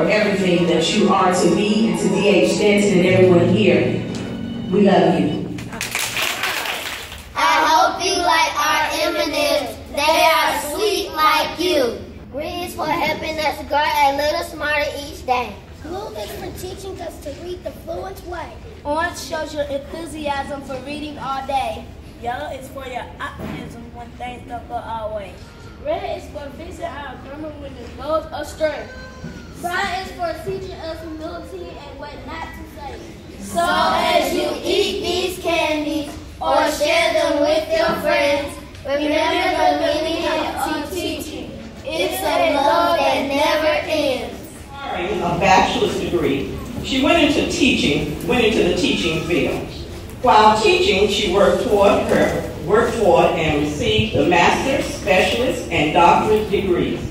for everything that you are to me and to D.H. Denton and everyone here. We love you. I hope you like our M&Ms. They are sweet like you. Green is for helping us grow a little smarter each day. Blue is for teaching us to read the fluent way. Orange shows your enthusiasm for reading all day. Yellow is for your optimism when things don't go our way. Red is for fixing our grammar when it goes astray. Brown is for teaching us humility and what not to say. So as you eat these candies or share them with your friends, remember the meaning of teaching. It's a love that never ends. A bachelor's degree, she went into the teaching field. While teaching, she worked toward and received the master's, specialist, and doctorate degrees.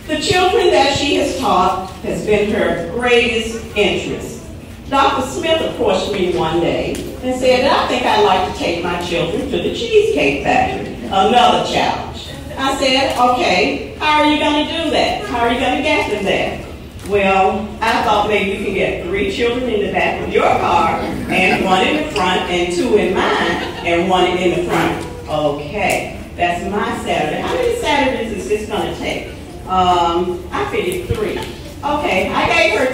The children that she has taught has been her greatest interest. Dr. Smith approached me one day and said, I think I'd like to take my children to the Cheesecake Factory, another challenge. I said, okay, how are you going to do that? How are you going to get them there? Well, I thought maybe you can get 3 children in the back of your car, and 1 in the front, and 2 in mine, and 1 in the front. Okay, that's my Saturday. How many Saturdays is this going to take? I figured 3. Okay, I gave her 2.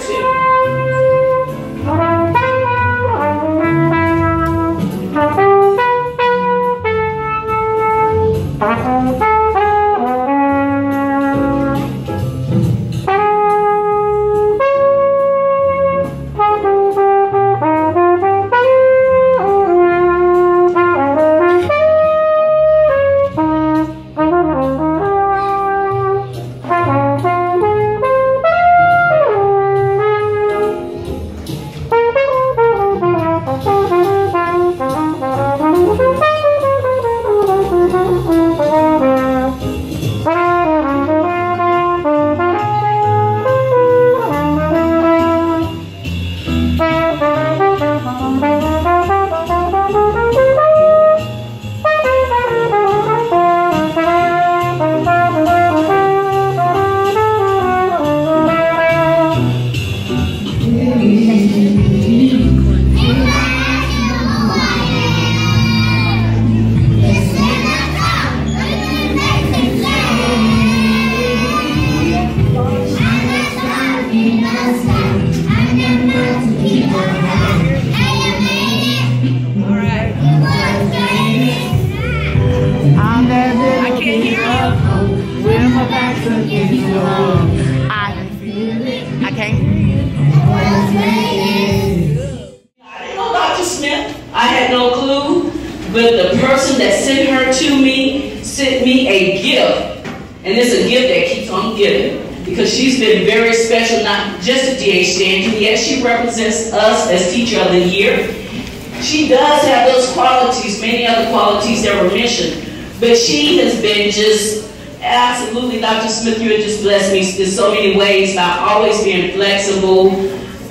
But the person that sent her to me sent me a gift. And it's a gift that keeps on giving. Because she's been very special, not just at D.H. Stanton, yet she represents us as Teacher of the Year. She does have those qualities, many other qualities that were mentioned. But she has been just absolutely, Dr. Smith, you have just blessed me in so many ways by always being flexible,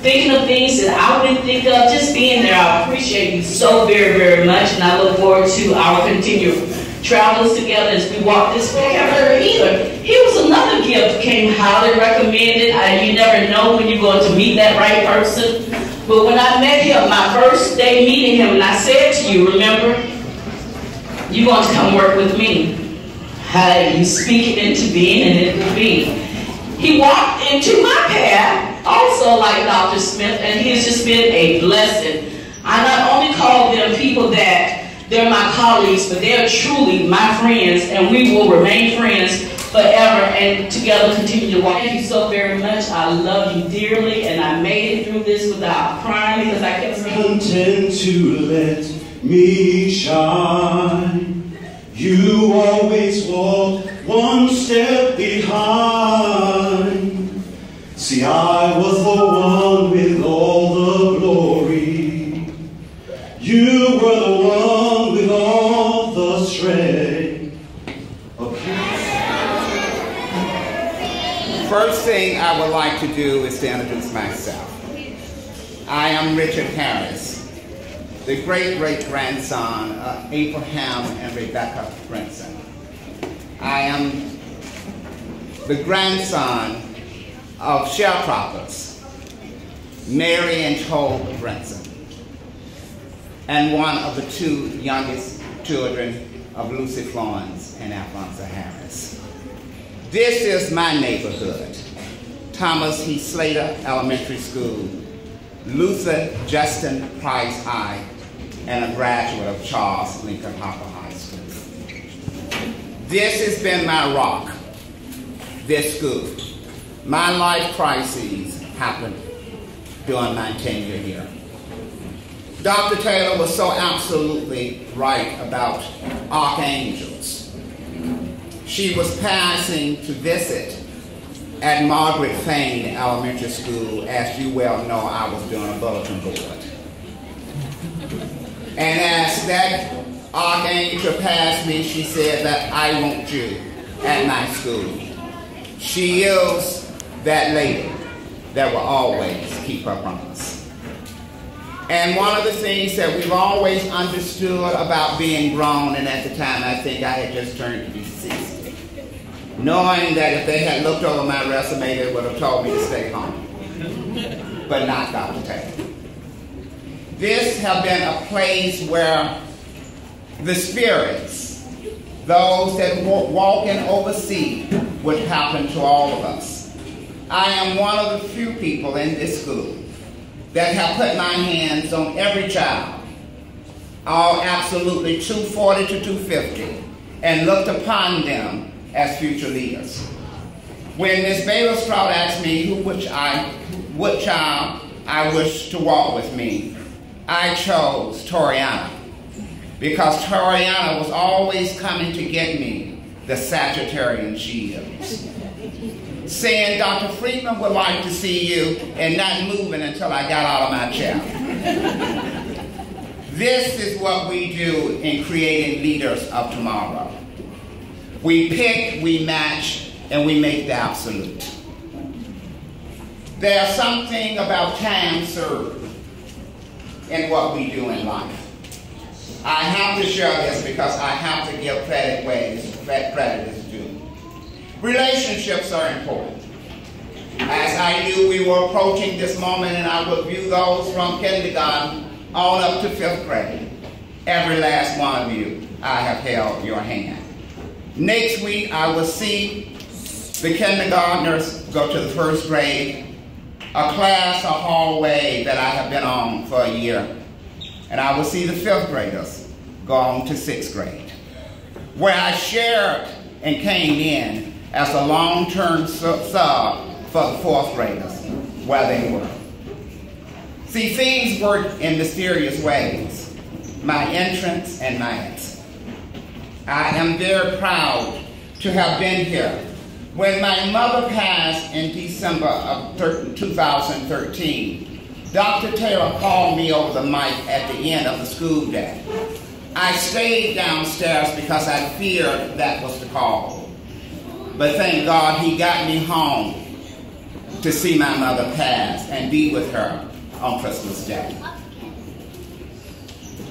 thinking of things that I wouldn't think of, just being there. I appreciate you so very, very much, and I look forward to our continued travels together as we walk this together. Here was another gift, came highly recommended. You never know when you're going to meet that right person. But when I met him, my first day meeting him, and I said to you, remember, you're going to come work with me. Hey, you speak it into being, and it will be. He walked into my path, also like Dr. Smith, and he has just been a blessing. I not only call them people that they're my colleagues, but they're truly my friends, and we will remain friends forever and together continue to walk. Thank you so very much. I love you dearly, and I made it through this without crying because I kept saying, content to let me shine. You always walk one step behind. See, I was the one with all the glory. You were the one with all the strength. Okay. First thing I would like to do is to introduce myself. I am Richard Harris, the great-great-grandson of Abraham and Rebecca Brinson. I am the grandson of sharecroppers, Mary and Tobe Brinson, and one of the two youngest children of Lucy Florence and Alphonsa Harris. This is my neighborhood. Thomas E. Slater Elementary School, Luther Justin Price High, and a graduate of Charles Lincoln Harper High School. This has been my rock, this school. My life crises happened during my tenure here. Dr. Taylor was so absolutely right about archangels. She was passing to visit at Margaret Fain Elementary School. As you well know, I was doing a bulletin board. And as that archangel passed me, she said that I want you at my school. She is that lady that will always keep her promise. And one of the things that we've always understood about being grown, and at the time I think I had just turned to be 60, knowing that if they had looked over my resume, they would have told me to stay home, but not Dr. Taylor. This has been a place where the spirits, those that walk and oversee, would happen to all of us. I am one of the few people in this school that have put my hands on every child, all absolutely 240 to 250, and looked upon them as future leaders. When Ms. Baylor Stroud asked me what child I wished to walk with me, I chose Toriana, because Toriana was always coming to get me the Sagittarian she is. Saying, Dr. Friedman would like to see you, and not moving until I got out of my chair. This is what we do in creating leaders of tomorrow. We pick, we match, and we make the absolute. There's something about time served in what we do in life. I have to share this because I have to give credit where credit is due. Relationships are important. As I knew we were approaching this moment, and I would view those from kindergarten on up to 5th grade. Every last one of you, I have held your hand. Next week, I will see the kindergartners go to the 1st grade, a class, a hallway that I have been on for a year. And I will see the 5th graders go on to 6th grade, where I shared and came in as a long-term sub for the 4th graders, where they were. See, things work in mysterious ways, my entrance and my exit. I am very proud to have been here. When my mother passed in December of 2013, Dr. Taylor called me over the mic at the end of the school day. I stayed downstairs because I feared that was the call. But thank God he got me home to see my mother pass and be with her on Christmas Day.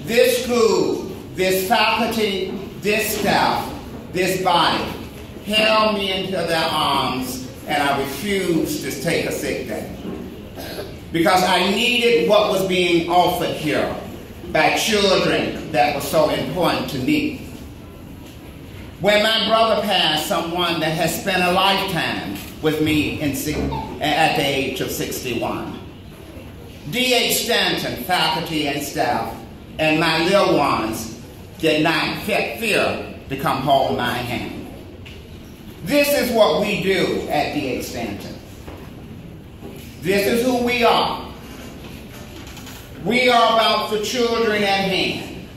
This school, this faculty, this staff, this body held me into their arms, and I refused to take a sick day, because I needed what was being offered here by children that was so important to me. When my brother passed, someone that has spent a lifetime with me at the age of 61. D.H. Stanton, faculty and staff, and my little ones did not fear to come hold my hand. This is what we do at D.H. Stanton. This is who we are. We are about the children at hand.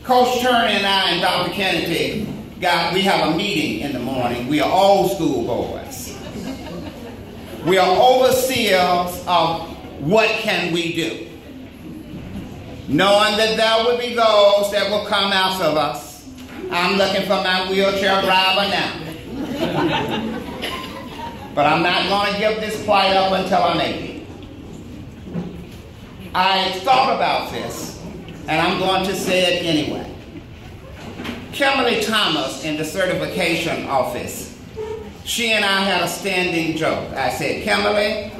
Coach Turner and I and Dr. Kennedy, we have a meeting in the morning. We are old school boys. We are overseers of what can we do, knowing that there will be those that will come after us. I'm looking for my wheelchair driver now. But I'm not going to give this plight up until I'm 80. I thought about this, and I'm going to say it anyway. Kimberly Thomas in the certification office, she and I had a standing joke. I said, Kimberly,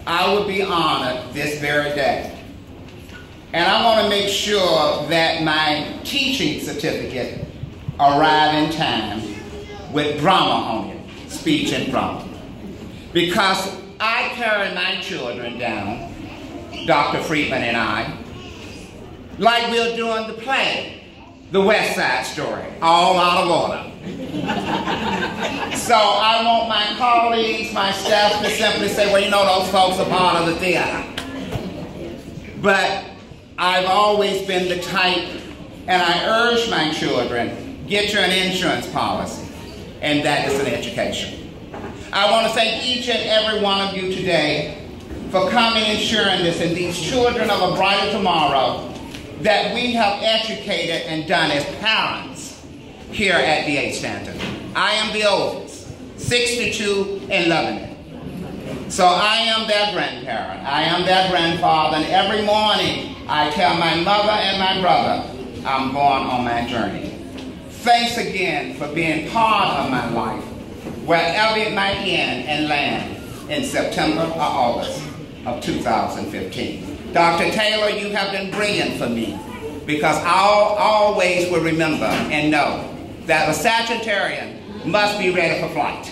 I would be honored this very day. And I want to make sure that my teaching certificate arrive in time with drama on it, speech and drama. Because I carry my children down, Dr. Friedman and I, like we're doing the play, The West Side Story, all out of order. So I want my colleagues, my staff to simply say, well, you know, those folks are part of the theater. But I've always been the type, and I urge my children, get you an insurance policy, and that is an education. I want to thank each and every one of you today for coming and sharing this, and these children of a brighter tomorrow that we have educated and done as parents here at D.H. Stanton. I am the oldest, 62 and loving it. So I am their grandparent, I am their grandfather, and every morning I tell my mother and my brother, I'm going on my journey. Thanks again for being part of my life, wherever it might end and land in September or August of 2015. Dr. Taylor, you have been brilliant for me, because I always will remember and know that a Sagittarian must be ready for flight.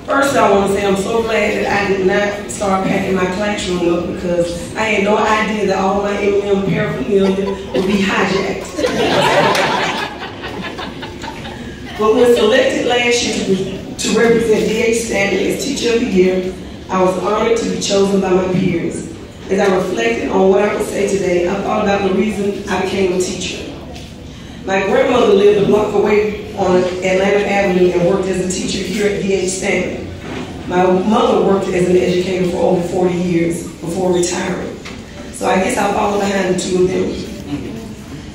First, I want to say I'm so glad that I did not start packing my classroom up, because I had no idea that all my M&M paraphernalia would be hijacked. But when selected last year to represent D.H. Stanton as Teacher of the Year, I was honored to be chosen by my peers. As I reflected on what I would say today, I thought about the reason I became a teacher. My grandmother lived a block away on Atlanta Avenue and worked as a teacher here at D.H. Stanton. My mother worked as an educator for over 40 years before retiring. So I guess I followed behind the two of them.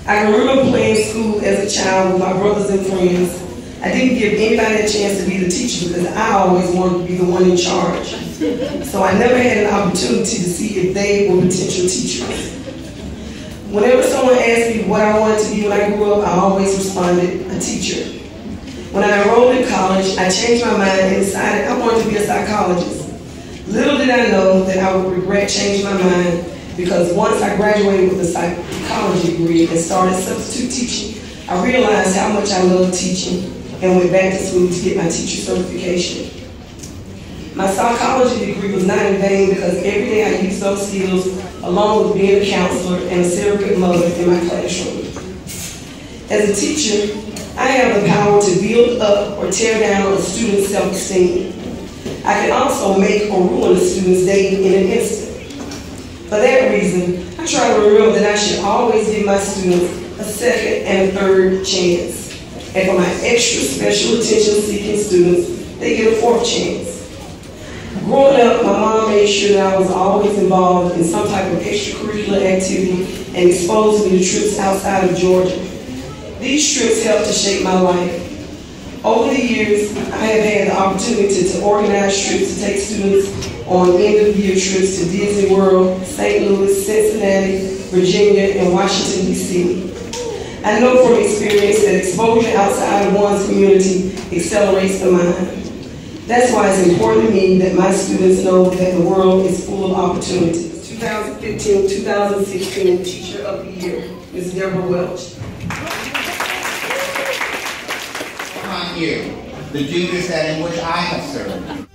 I can remember playing school as a child with my brothers and friends. I didn't give anybody a chance to be the teacher because I always wanted to be the one in charge. So I never had an opportunity to see if they were potential teachers. Whenever someone asked me what I wanted to be when I grew up, I always responded, a teacher. When I enrolled in college, I changed my mind and decided I wanted to be a psychologist. Little did I know that I would regret changing my mind, because once I graduated with a psychology degree and started substitute teaching, I realized how much I loved teaching and went back to school to get my teacher certification. My psychology degree was not in vain, because every day I used those skills along with being a counselor and a surrogate mother in my classroom. As a teacher, I have the power to build up or tear down a student's self-esteem. I can also make or ruin a student's day in an instant. For that reason, I try to remember that I should always give my students a second and a third chance. And for my extra special attention-seeking students, they get a fourth chance. Growing up, my mom made sure that I was always involved in some type of extracurricular activity and exposed me to trips outside of Georgia. These trips helped to shape my life. Over the years, I have had the opportunity to organize trips to take students on end-of-year trips to Disney World, St. Louis, Cincinnati, Virginia, and Washington, D.C. I know from experience that exposure outside of one's community accelerates the mind. That's why it's important to me that my students know that the world is full of opportunities. 2015-2016 Teacher of the Year, Ms. Deborah Welch. Upon you, the duties that in which I have served.